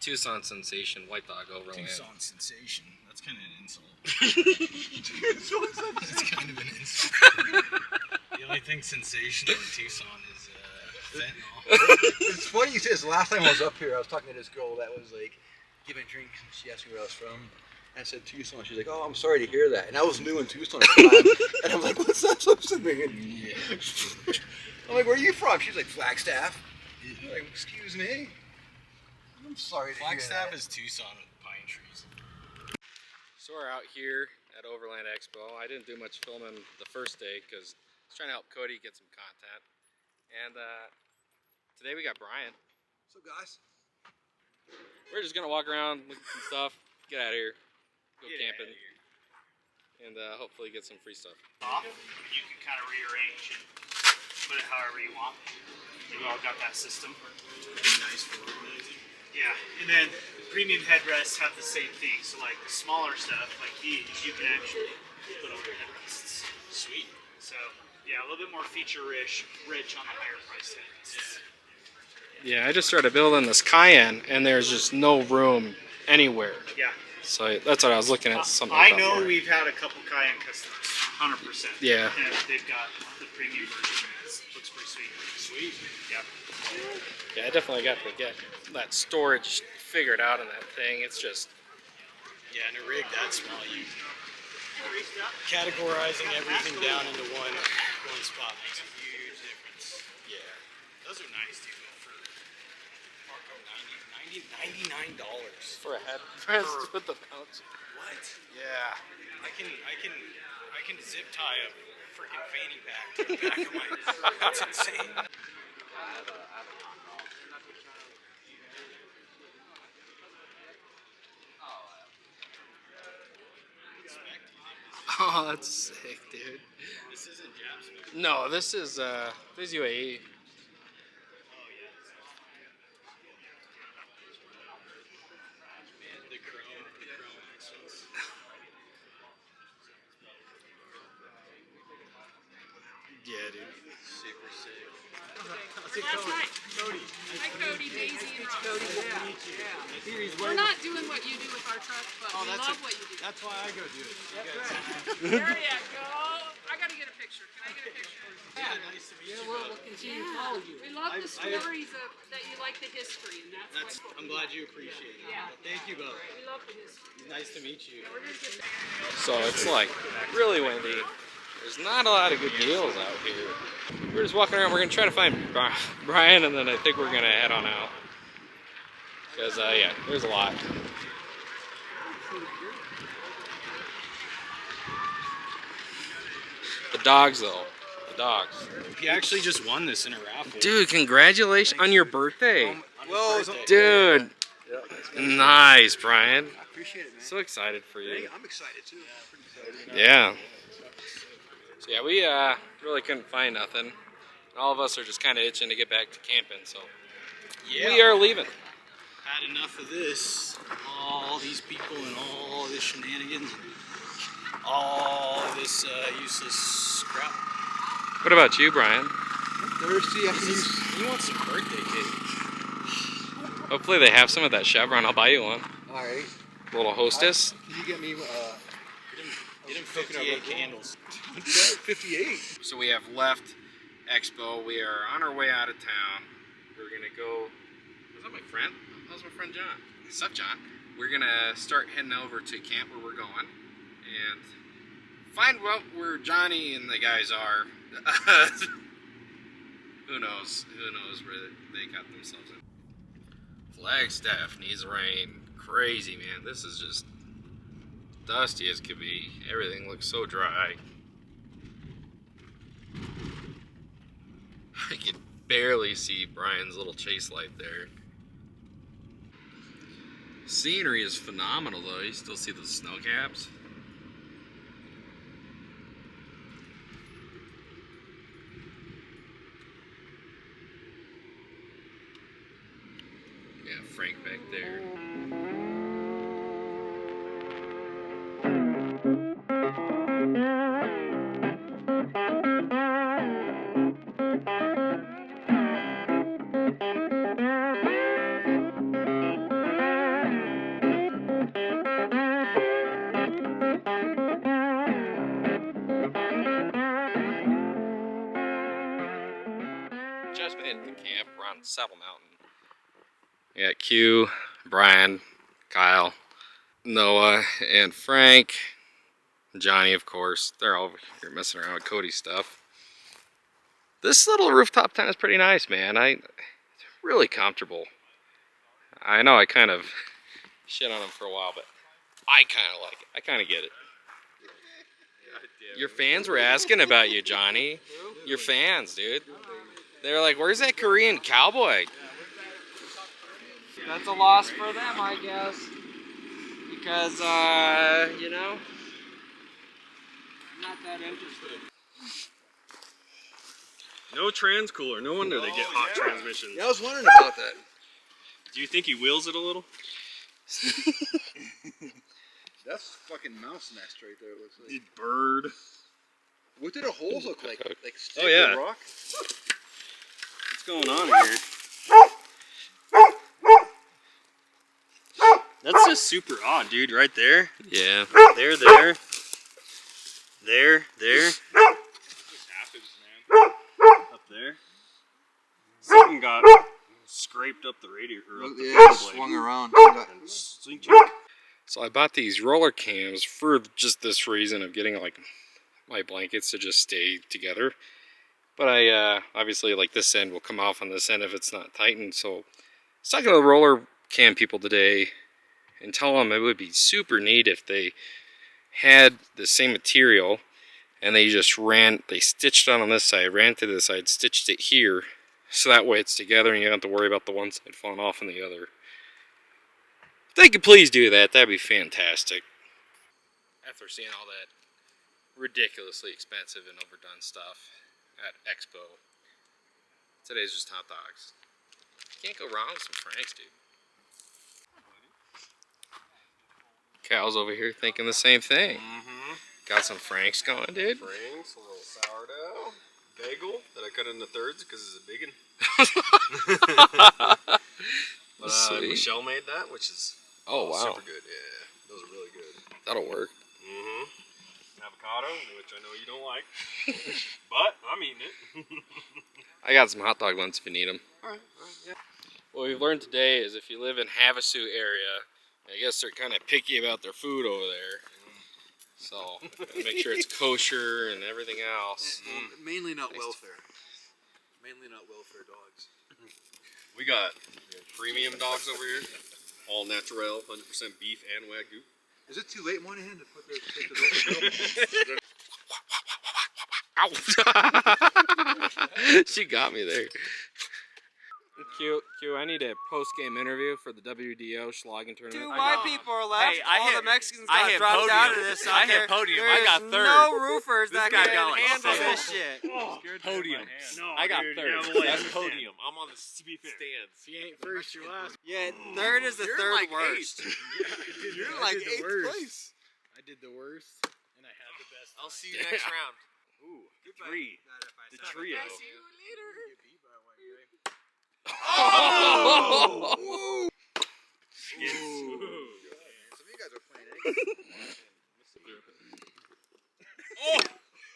Tucson sensation, White Dog Overland. Tucson sensation. That's kind of an insult. That's kind of an insult. The only thing sensational in Tucson is fentanyl. It's funny you say this. The last time I was up here, I was talking to this girl that was like giving drinks. She asked me where I was from. And I said Tucson. She's like, "Oh, I'm sorry to hear that." And I was new in Tucson at the time. And I'm like, "What's that?" So I'm sitting yeah. I'm like, "Where are you from?" She's like, "Flagstaff." I'm like, "Excuse me." I'm sorry to hear that. Flagstaff is Tucson with pine trees. So we're out here at Overland Expo. I didn't do much filming the first day because I was trying to help Cody get some content. And today we got Brian. What's up, guys? We're just gonna walk around, look at some stuff, get out of here, go camping, and hopefully get some free stuff. You can kind of rearrange and put it however you want. We've all got that system. Nice for organizing. Yeah, and then the premium headrests have the same thing. So like the smaller stuff, like these, you can actually put over headrests. Sweet. So yeah, a little bit more feature-rich on the higher price headrests. Yeah, I just started building this Cayenne, and there's just no room anywhere. Yeah. So that's what I was looking at. Something. I know we've had a couple Cayenne customers, 100%. Yeah. And they've got the premium version. It looks pretty sweet. Sweet. Yeah. Yeah, I definitely got to get that storage figured out in that thing. It's just... Yeah, in a rig that small, you categorizing everything down into one spot makes a huge difference. Yeah. Those are nice, dude. For $99. For a headrest with the mounts. What? Yeah. I can zip tie a freaking fanny pack to the back of my... That's insane. Oh, that's sick, dude. This isn't Jap spec. No, this is UAE. Man, the chrome accents. Yeah, dude. Super sick. Last night. Cody. Hi, Cody, Daisy, and Ross. Cody, nice to meet you. We're not doing what you do with our truck, but we love what you do. That's why I go do it. There you go. I gotta get a picture. Can I get a picture? Yeah, nice to meet you. We'll continue to follow you. We love the stories that you like the history, and that's what I'm glad you appreciate it. Yeah. Thank you both. we love the history. Nice to meet you. We're gonna get So it's like really windy. There's not a lot of good deals out here. We're just walking around. We're gonna try to find Brian, and then I think we're gonna head on out. Because yeah, there's a lot. The dogs, though. The dogs. He actually just won this in a raffle. Dude, congratulations on your birthday. Well, Dude. Nice, Brian. I appreciate it, man. So excited for you. I'm excited too. Pretty excited. Yeah. So yeah, we really couldn't find nothing. All of us are just kind of itching to get back to camping, so Yeah. we are leaving. Had enough of this. All these people and all this shenanigans. All this useless scrap. What about you, Brian? Thirsty. He wants some birthday cake. Hopefully they have some of that Chevron. I'll buy you one. All right. Little Hostess. Can you get me Get him 58 candles. 58? So we have left Expo. We are on our way out of town. We're gonna go. Is that my friend? How's my friend John? What's up, John? We're gonna start heading over to camp where we're going and find out where Johnny and the guys are. Who knows? Who knows where they got themselves in. Flagstaff needs rain. Crazy, man. This is just dusty as could be. Everything looks so dry. I can barely see Brian's little chase light there. Scenery is phenomenal though. You still see the snow caps. Yeah, Frank back there. Saddle Mountain. We got Q, Brian, Kyle, Noah, and Frank. Johnny, of course. They're all over here messing around with Cody stuff. This little rooftop tent is pretty nice, man. It's really comfortable. I know I kind of shit on them for a while, but I kind of like it. I kind of get it. Your fans were asking about you, Johnny. Your fans, dude. They're like, where's that Korean cowboy? That's a loss for them, I guess. Because, you know, I'm not that interested. No trans cooler. No wonder they get hot transmissions. Yeah, I was wondering about that. Do you think he wheels it a little? That's fucking mouse nest right there. It looks like. The bird. What did the holes look like? Like stick Oh, yeah. or rock? What's going on here? That's just super odd, dude. Right there. Yeah. There. There. Just happens, man. Up there. Something got scraped up the radiator. Or up the Yeah, fan blade. swung around. And slinked it. So I bought these roller cams for just this reason of getting like my blankets to just stay together. But I obviously like this end will come off on this end if it's not tightened. So I was talking to the roller cam people today and tell them it would be super neat if they had the same material and they just they stitched it on this side, ran to this side, stitched it here. So that way it's together and you don't have to worry about the one side falling off on the other. If they could please do that, that'd be fantastic. After seeing all that ridiculously expensive and overdone stuff at Expo, today's just hot dogs. Can't go wrong with some Franks, dude. Cal's over here thinking the same thing. Got some Franks going, dude. Franks, a little sourdough, bagel that I cut into thirds because it's a big one. But Sweet. Michelle made that, which is Oh, wow. super good. Yeah, those are really good. That'll work. Avocado, which I know you don't like, but I'm eating it. I got some hot dog ones if you need them. Alright, yeah. What we've learned today is if you live in Havasu area, I guess they're kind of picky about their food over there. So make sure it's kosher and everything else. Mainly not welfare. Mainly not welfare dogs. We got premium dogs over here, all natural, 100% beef and Wagyu. Is it too late, Moynihan, to put take the Ow! She got me there. Q, I need a post-game interview for the WDO Schlagen tournament. Two white people are left. All the Mexicans got hit dropped podium. out of this. I hit podium. I got third. No roofers that guy can got like handle seven. this shit. Podium. No, I got dude, third. yeah, well, I That's understand. podium. I'm on the stands. If you ain't first, you're last. Yeah, third is the third like worst. You're like 8th place. I did the worst, and I had the best. I'll see you next round. Ooh, three. The trio. Oh! Yes. Some of you guys are playing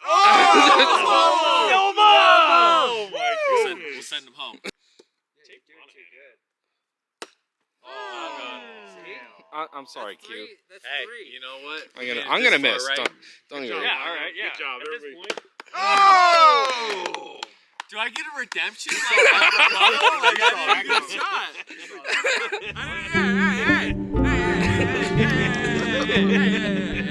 Oh my god. We'll send them home. I'm sorry, Q. That's Hey, three. you know what? I'm gonna miss. Don't even. Yeah, all right, yeah. Good job, At this everybody. point, Oh! Do I get a redemption? Like, I did a good shot. Hey.